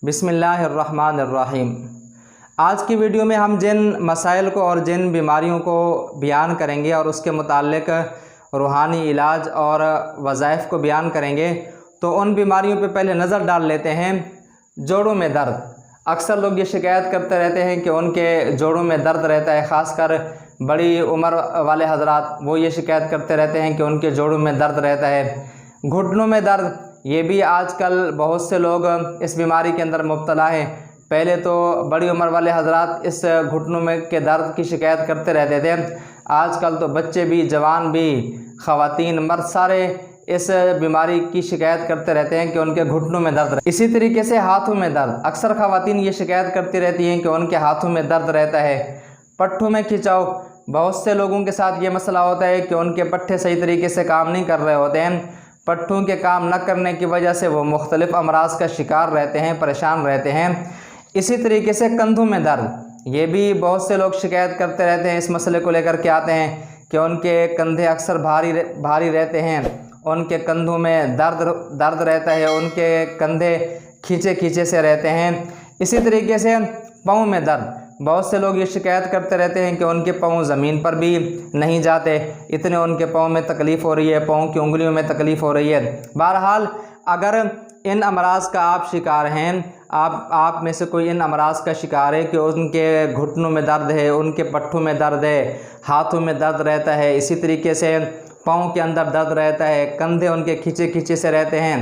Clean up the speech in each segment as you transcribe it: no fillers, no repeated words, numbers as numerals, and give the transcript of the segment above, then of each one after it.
بسم اللہ الرحمن الرحیم۔ آج کی ویڈیو میں ہم جن مسائل کو اور جن بیماریوں کو بیان کریں گے اور اس کے متعلق روحانی علاج اور وظائف کو بیان کریں گے، تو ان بیماریوں پہ پہلے نظر ڈال لیتے ہیں۔ جوڑوں میں درد، اکثر لوگ یہ شکایت کرتے رہتے ہیں کہ ان کے جوڑوں میں درد رہتا ہے، خاص کر بڑی عمر والے حضرات وہ یہ شکایت کرتے رہتے ہیں کہ ان کے جوڑوں میں درد رہتا ہے۔ گھٹنوں میں درد، یہ بھی آج کل بہت سے لوگ اس بیماری کے اندر مبتلا ہیں۔ پہلے تو بڑی عمر والے حضرات اس گھٹنوں میں کے درد کی شکایت کرتے رہتے تھے، آج کل تو بچے بھی، جوان بھی، خواتین، مرد سارے اس بیماری کی شکایت کرتے رہتے ہیں کہ ان کے گھٹنوں میں درد اسی طریقے سے ہاتھوں میں درد، اکثر خواتین یہ شکایت کرتی رہتی ہیں کہ ان کے ہاتھوں میں درد رہتا ہے۔ پٹھوں میں کھچاؤ، بہت سے لوگوں کے ساتھ یہ مسئلہ ہوتا ہے کہ ان کے پٹھے صحیح طریقے سے کام نہیں کر رہے ہوتے ہیں۔ پٹھوں کے کام نہ کرنے کی وجہ سے وہ مختلف امراض کا شکار رہتے ہیں، پریشان رہتے ہیں۔ اسی طریقے سے کندھوں میں درد، یہ بھی بہت سے لوگ شکایت کرتے رہتے ہیں، اس مسئلے کو لے کر کے آتے ہیں کہ ان کے کندھے اکثر بھاری رہتے ہیں، ان کے کندھوں میں درد رہتا ہے، ان کے کندھے کھینچے سے رہتے ہیں۔ اسی طریقے سے پاؤں میں درد، بہت سے لوگ یہ شکایت کرتے رہتے ہیں کہ ان کے پاؤں زمین پر بھی نہیں جاتے، اتنے ان کے پاؤں میں تکلیف ہو رہی ہے، پاؤں کی انگلیوں میں تکلیف ہو رہی ہے۔ بہرحال اگر ان امراض کا آپ شکار ہیں، آپ میں سے کوئی ان امراض کا شکار ہے کہ ان کے گھٹنوں میں درد ہے، ان کے پٹھوں میں درد ہے، ہاتھوں میں درد رہتا ہے، اسی طریقے سے پاؤں کے اندر درد رہتا ہے، کندھے ان کے کھینچے سے رہتے ہیں،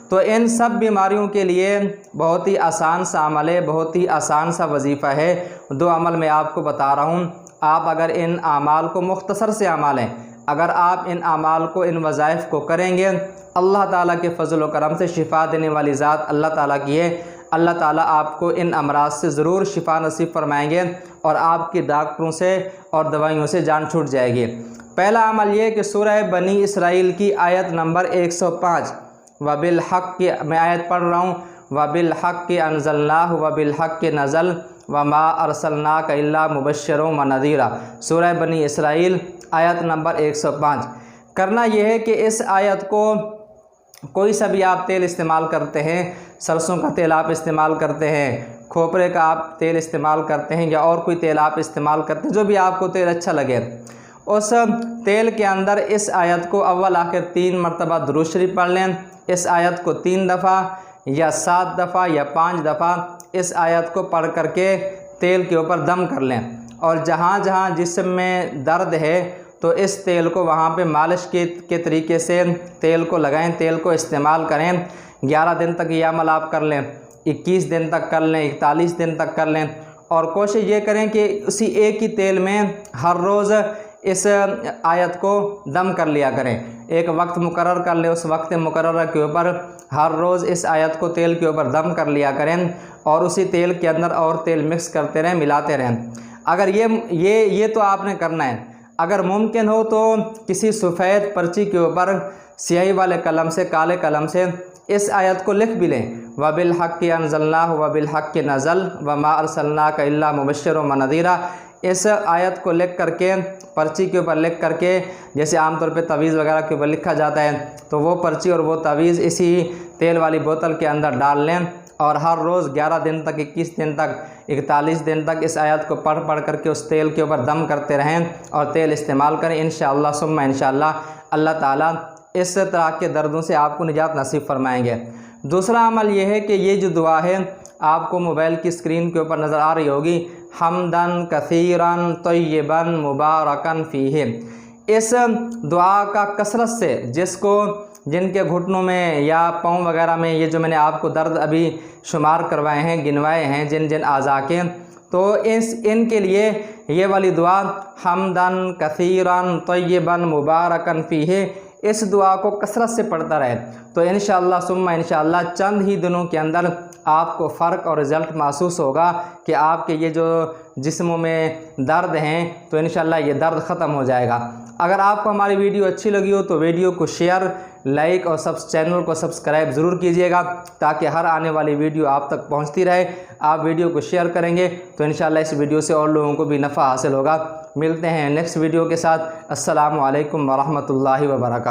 تو ان سب بیماریوں کے لیے بہت ہی آسان سا عمل ہے، بہت ہی آسان سا وظیفہ ہے۔ دو عمل میں آپ کو بتا رہا ہوں، آپ اگر ان اعمال کو، مختصر سے اعمال ہیں، اگر آپ ان اعمال کو، ان وظائف کو کریں گے، اللہ تعالیٰ کے فضل و کرم سے شفا دینے والی ذات اللہ تعالیٰ کی ہے، اللہ تعالیٰ آپ کو ان امراض سے ضرور شفا نصیب فرمائیں گے اور آپ کی ڈاکٹروں سے اور دوائیوں سے جان چھوٹ جائے گی۔ پہلا عمل یہ کہ سورہ بنی اسرائیل کی آیت نمبر 105 وَبِالْحَقِّ، میں آیت پڑھ رہا ہوں، وَبِالْحَقِّ أَنزَلْنَاهُ وَبِالْحَقِّ نَزَلَ وَمَا أَرْسَلْنَاكَ إِلَّا مُبَشِّرًا وَنَذِيرًا، سورہ بنی اسرائیل آیت نمبر 105۔ کرنا یہ ہے کہ اس آیت کو، کوئی سا بھی آپ تیل استعمال کرتے ہیں، سرسوں کا تیل آپ استعمال کرتے ہیں، کھوپرے کا آپ تیل استعمال کرتے ہیں، یا اور کوئی تیل آپ استعمال کرتے ہیں، جو بھی آپ کو تیل اچھا لگے، اس تیل کے اندر اس آیت کو اول آخر 3 مرتبہ درود شریف پڑھ لیں۔ اس آیت کو 3 دفعہ یا 7 دفعہ یا 5 دفعہ اس آیت کو پڑھ کر کے تیل کے اوپر دم کر لیں، اور جہاں جہاں جسم میں درد ہے تو اس تیل کو وہاں پہ مالش کے طریقے سے تیل کو لگائیں، تیل کو استعمال کریں۔ 11 دن تک یہ عمل آپ کر لیں، 21 دن تک کر لیں، 41 دن تک کر لیں، اور کوشش یہ کریں کہ اسی ایک ہی تیل میں ہر روز اس آیت کو دم کر لیا کریں۔ ایک وقت مقرر کر لیں، اس وقت مقررہ کے اوپر ہر روز اس آیت کو تیل کے اوپر دم کر لیا کریں، اور اسی تیل کے اندر اور تیل مکس کرتے رہیں، ملاتے رہیں۔ اگر یہ تو آپ نے کرنا ہے۔ اگر ممکن ہو تو کسی سفید پرچی کے اوپر سیاہی والے قلم سے، کالے قلم سے اس آیت کو لکھ بھی لیں، وَبِالْحَقِّ أَنزَلْنَاهُ وَبِالْحَقِّ نَزَلَ وَمَا أَرْسَلْنَاكَ إِلَّا مُبَشِّرًا وَنَذِيرًا، اس آیت کو لکھ کر کے، پرچی کے اوپر لکھ کر کے، جیسے عام طور پہ تعویذ وغیرہ کے اوپر لکھا جاتا ہے، تو وہ پرچی اور وہ تعویذ اسی تیل والی بوتل کے اندر ڈال لیں، اور ہر روز 11 دن تک، 21 دن تک، 41 دن تک اس آیت کو پڑھ کر کے اس تیل کے اوپر دم کرتے رہیں اور تیل استعمال کریں۔ انشاءاللہ ثم انشاءاللہ اللہ تعالیٰ اس طرح کے دردوں سے آپ کو نجات نصیب فرمائیں گے۔ دوسرا عمل یہ ہے کہ یہ جو دعا ہے آپ کو موبائل کی اسکرین کے اوپر نظر آ رہی ہوگی، حمدن کثیرن طیبن مبارکن فیہ، اس دعا کا کثرت سے جن کے گھٹنوں میں یا پاؤں وغیرہ میں یہ جو میں نے آپ کو درد ابھی شمار کروائے ہیں، گنوائے ہیں جن اعضاء کے، تو ان کے لیے یہ والی دعا حمدن کثیرن طیبن مبارکن فیہ، اس دعا کو کثرت سے پڑھتا رہے تو انشاءاللہ ثم انشاءاللہ چند ہی دنوں کے اندر آپ کو فرق اور رزلٹ محسوس ہوگا کہ آپ کے یہ جو جسموں میں درد ہیں تو انشاءاللہ یہ درد ختم ہو جائے گا۔ اگر آپ کو ہماری ویڈیو اچھی لگی ہو تو ویڈیو کو شیئر، لائک اور چینل کو سبسکرائب ضرور کیجیے گا، تاکہ ہر آنے والی ویڈیو آپ تک پہنچتی رہے۔ آپ ویڈیو کو شیئر کریں گے تو انشاءاللہ اس ویڈیو سے اور لوگوں کو بھی نفع حاصل ہوگا۔ ملتے ہیں نیکسٹ ویڈیو کے ساتھ۔ السلام علیکم ورحمۃ اللہ وبرکاتہ۔